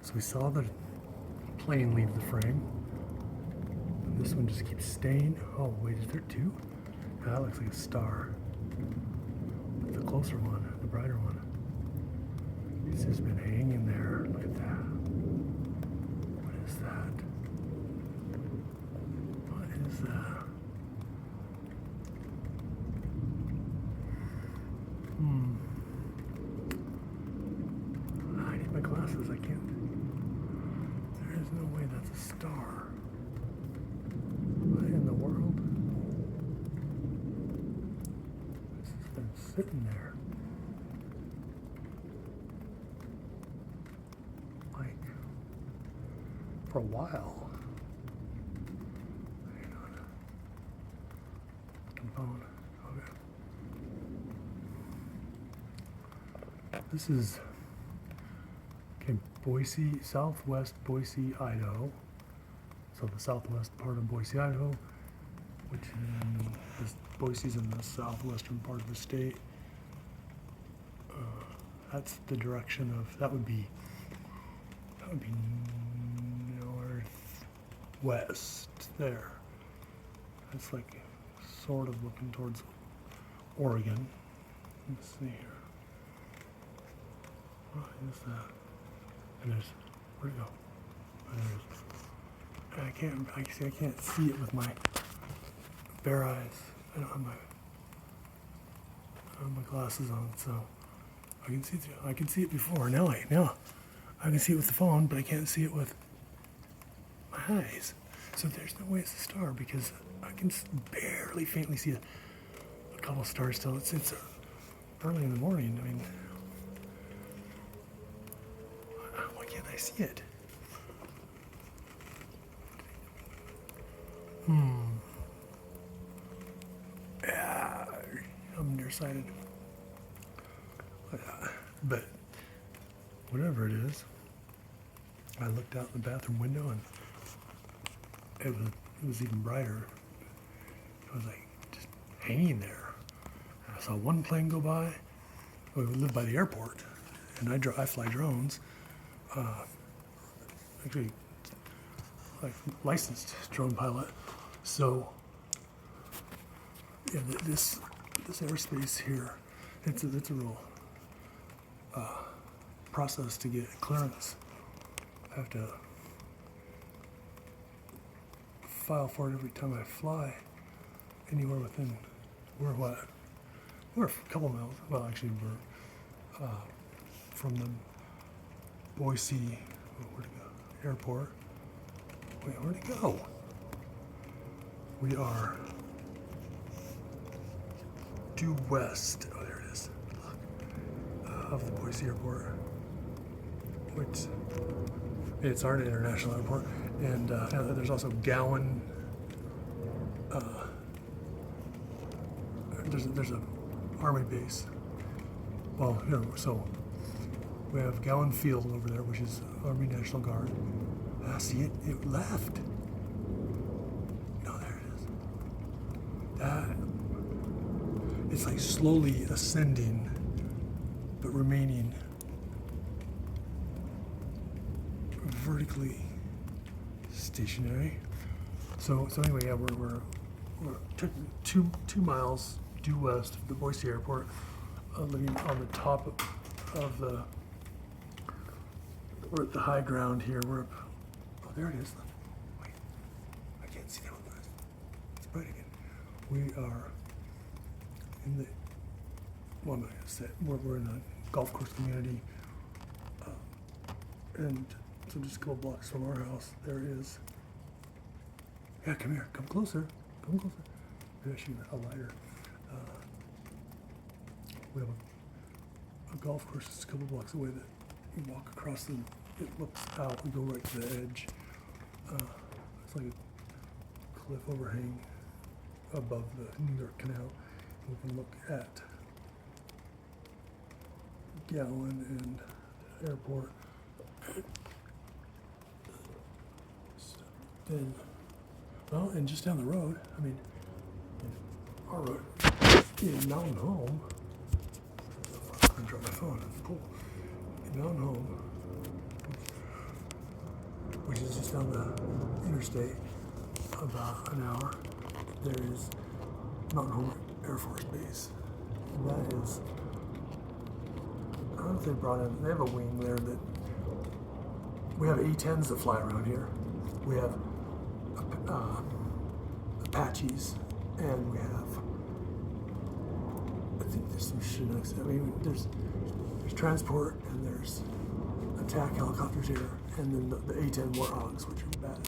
So we saw the plane leave the frame. This one just keeps staying. Oh wait, is there two? Yeah, that looks like a star. The closer one, the brighter one. It's just been hanging there. Look at that. What is that? What is that? I need my glasses. I can't. There is no way that's a star. What in the world? This has been sitting there. Like, for a while. Hang on. Phone. Okay. This is Boise, southwest Boise, Idaho. So the southwest part of Boise, Idaho, which is Boise's in the southwestern part of the state. That's the direction of that would be northwest there. That's like sort of looking towards Oregon. Let's see here. What is that? And there's, where'd it go? I can't see it with my bare eyes. I don't have my glasses on, so I can see I can see it before. Now I can see it with the phone, but I can't see it with my eyes. So there's no way it's a star because I can barely faintly see a couple of stars still. It's early in the morning. I mean, why can't I see it? Yeah, I'm nearsighted. But whatever it is, I looked out the bathroom window and it was even brighter. It was like just hanging there. I saw one plane go by. We live by the airport, and I fly drones. Actually, like licensed drone pilot. So yeah, this airspace here, it's a real process to get clearance. I have to file for it every time I fly anywhere within. We're a couple miles. Well, actually, we're from the Boise. Where'd it go? Airport. Wait, where'd it go? We are due west. Oh, there it is. Look, of the Boise Airport, which it's our international airport, and there's also Gowan. There's a army base. Well, so we have Gowan Field over there, which is Army National Guard. See it? It left. No, there it is. It's like slowly ascending, but remaining vertically stationary. So anyway, yeah, we're two miles due west of the Boise Airport, living on the top of we're at the high ground here. We're up. Oh, there it is. Wait, I can't see that one. It's bright again. We are in the. Well, I'm not gonna say. We're in a golf course community, and so just a couple blocks from our house, there is. Yeah, come here. Come closer. Come closer. Maybe I should get a lighter. We have a golf course that's a couple blocks away that you walk across and it looks out. We go right to the edge. It's like a cliff overhang above the New York Canal. We can look at Gowan and the airport. Then, well, and just down the road, I mean, our road, in Mountain Home, I'm gonna drop my phone, it's cool. In Mountain Home, just down the interstate, about an hour, there is Mountain Home Air Force Base. And that is, I don't know if they brought in, they have a wing there that, we have A-10s that fly around here. We have Apaches, and we have, I think there's some Chinooks. I mean, there's transport and there's attack helicopters here, and then the A-10 Warthogs, which are